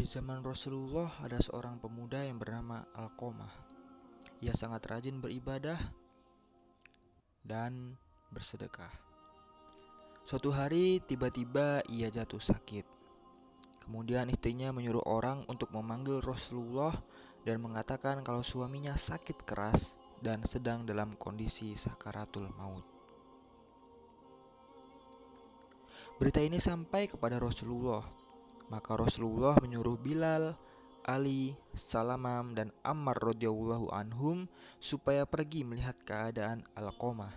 Di zaman Rasulullah ada seorang pemuda yang bernama Alqamah. Ia sangat rajin beribadah dan bersedekah. Suatu hari tiba-tiba ia jatuh sakit. Kemudian istrinya menyuruh orang untuk memanggil Rasulullah dan mengatakan kalau suaminya sakit keras dan sedang dalam kondisi sakaratul maut. Berita ini sampai kepada Rasulullah. Maka Rasulullah menyuruh Bilal, Ali, Salamam, dan Ammar radhiyallahu anhum supaya pergi melihat keadaan Alqamah.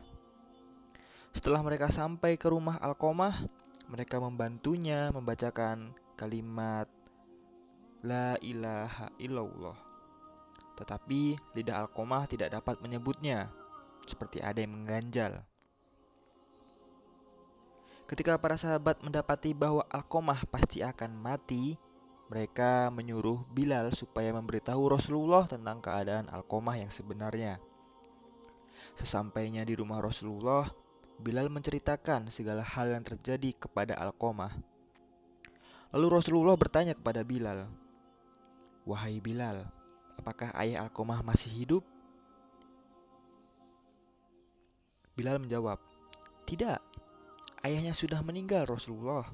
Setelah mereka sampai ke rumah Alqamah, mereka membantunya membacakan kalimat La ilaha illallah. Tetapi lidah Alqamah tidak dapat menyebutnya, seperti ada yang mengganjal. Ketika para sahabat mendapati bahwa Alqamah pasti akan mati, mereka menyuruh Bilal supaya memberitahu Rasulullah tentang keadaan Alqamah yang sebenarnya. Sesampainya di rumah Rasulullah, Bilal menceritakan segala hal yang terjadi kepada Alqamah. Lalu Rasulullah bertanya kepada Bilal, "Wahai Bilal, apakah ayah Alqamah masih hidup?" Bilal menjawab, "Tidak, ayahnya sudah meninggal Rasulullah,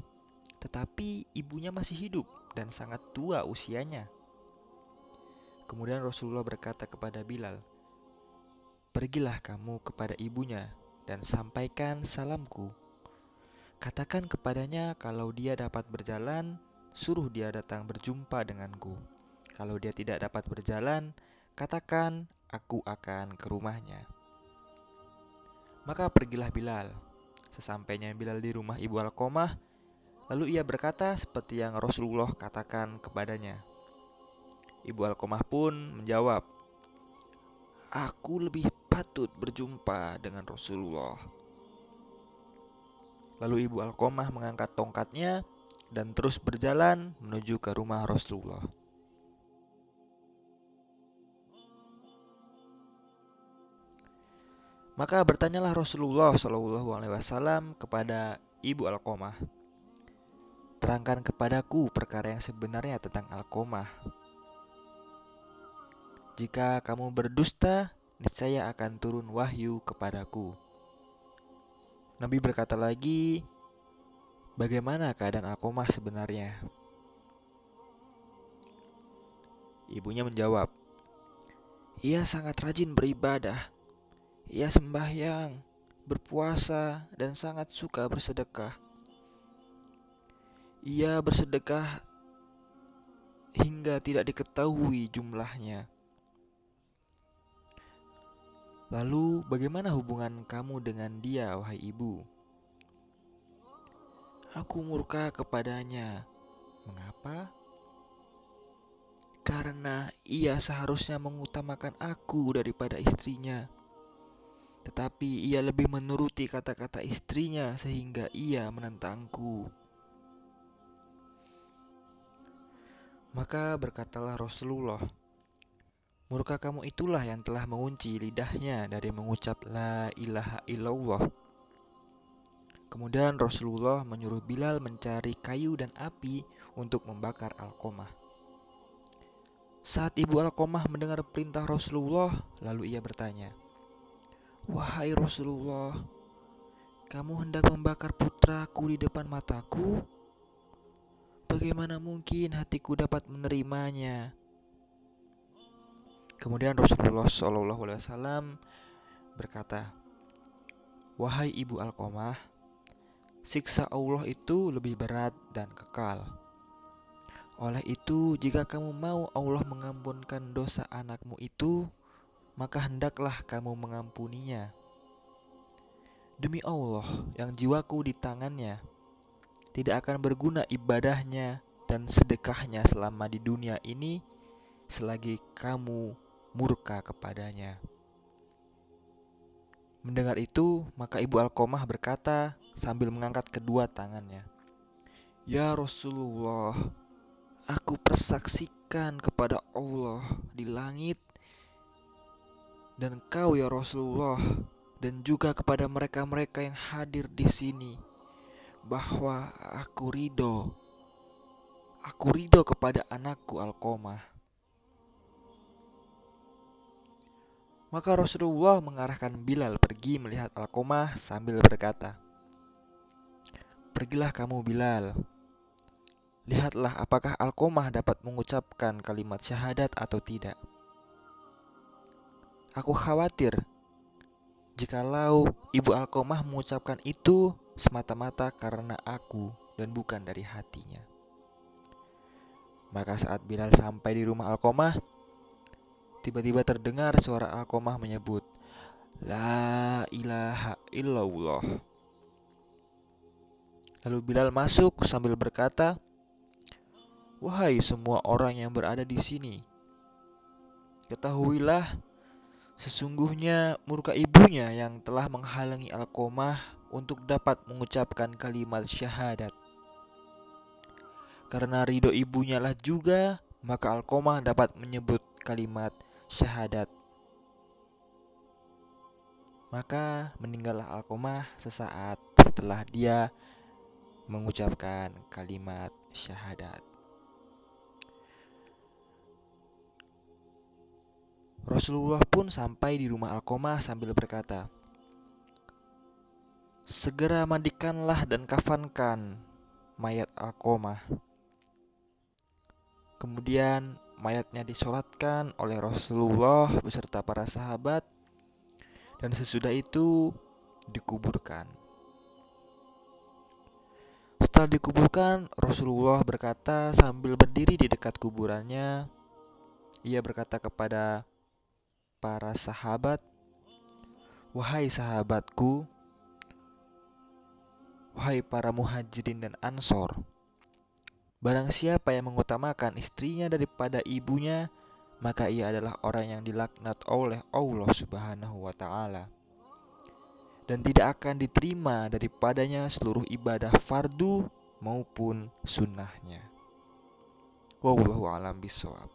tetapi ibunya masih hidup dan sangat tua usianya." Kemudian Rasulullah berkata kepada Bilal, "Pergilah kamu kepada ibunya dan sampaikan salamku. Katakan kepadanya kalau dia dapat berjalan, suruh dia datang berjumpa denganku. Kalau dia tidak dapat berjalan, katakan aku akan ke rumahnya." Maka pergilah Bilal. Sesampainya Bilal di rumah ibu Alqamah, lalu ia berkata seperti yang Rasulullah katakan kepadanya. Ibu Alqamah pun menjawab, "Aku lebih patut berjumpa dengan Rasulullah." Lalu ibu Alqamah mengangkat tongkatnya dan terus berjalan menuju ke rumah Rasulullah. Maka bertanyalah Rasulullah SAW kepada ibu Alqamah, "Terangkan kepadaku perkara yang sebenarnya tentang Alqamah. Jika kamu berdusta, niscaya akan turun wahyu kepadaku." Nabi berkata lagi, "Bagaimana keadaan Alqamah sebenarnya?" Ibunya menjawab, "Ia sangat rajin beribadah. Ia sembahyang, berpuasa, dan sangat suka bersedekah. Ia bersedekah hingga tidak diketahui jumlahnya. Lalu bagaimana hubungan kamu dengan dia, wahai ibu?" "Aku murka kepadanya." "Mengapa?" "Karena ia seharusnya mengutamakan aku daripada istrinya. Tetapi ia lebih menuruti kata-kata istrinya sehingga ia menentangku." Maka berkatalah Rasulullah, "Murka kamu itulah yang telah mengunci lidahnya dari mengucap La ilaha illallah." Kemudian Rasulullah menyuruh Bilal mencari kayu dan api untuk membakar Alqamah. Saat ibu Alqamah mendengar perintah Rasulullah, lalu ia bertanya, "Wahai Rasulullah, kamu hendak membakar putraku di depan mataku? Bagaimana mungkin hatiku dapat menerimanya?" Kemudian Rasulullah SAW berkata, "Wahai ibu Alqamah, siksa Allah itu lebih berat dan kekal. Oleh itu, jika kamu mau Allah mengampunkan dosa anakmu itu, maka hendaklah kamu mengampuninya. Demi Allah yang jiwaku di tangannya, tidak akan berguna ibadahnya dan sedekahnya selama di dunia ini selagi kamu murka kepadanya." Mendengar itu, maka ibu Alqamah berkata sambil mengangkat kedua tangannya, "Ya Rasulullah, aku persaksikan kepada Allah di langit dan Kau ya Rasulullah, dan juga kepada mereka-mereka yang hadir di sini, bahwa aku ridho Aku ridho kepada anakku Alqamah. Maka Rasulullah mengarahkan Bilal pergi melihat Alqamah sambil berkata, "Pergilah kamu Bilal, lihatlah apakah Alqamah dapat mengucapkan kalimat syahadat atau tidak. Aku khawatir jikalau ibu Alqamah mengucapkan itu semata-mata karena aku dan bukan dari hatinya." Maka saat Bilal sampai di rumah Alqamah, tiba-tiba terdengar suara Alqamah menyebut, "La ilaha illallah." Lalu Bilal masuk sambil berkata, "Wahai semua orang yang berada di sini, ketahuilah sesungguhnya murka ibunya yang telah menghalangi Alqamah untuk dapat mengucapkan kalimat syahadat. Karena ridho ibunya lah juga, maka Alqamah dapat menyebut kalimat syahadat." Maka meninggallah Alqamah sesaat setelah dia mengucapkan kalimat syahadat. Rasulullah pun sampai di rumah Alqamah sambil berkata, "Segera mandikanlah dan kafankan mayat Alqamah." Kemudian mayatnya disolatkan oleh Rasulullah beserta para sahabat, dan sesudah itu dikuburkan. Setelah dikuburkan, Rasulullah berkata sambil berdiri di dekat kuburannya, ia berkata kepada para sahabat, "Wahai sahabatku, wahai para muhajirin dan ansor, barang siapa yang mengutamakan istrinya daripada ibunya, maka ia adalah orang yang dilaknat oleh Allah Subhanahu wa Ta'ala, dan tidak akan diterima daripadanya seluruh ibadah fardu maupun sunnahnya." Wallahu a'lam bishawab.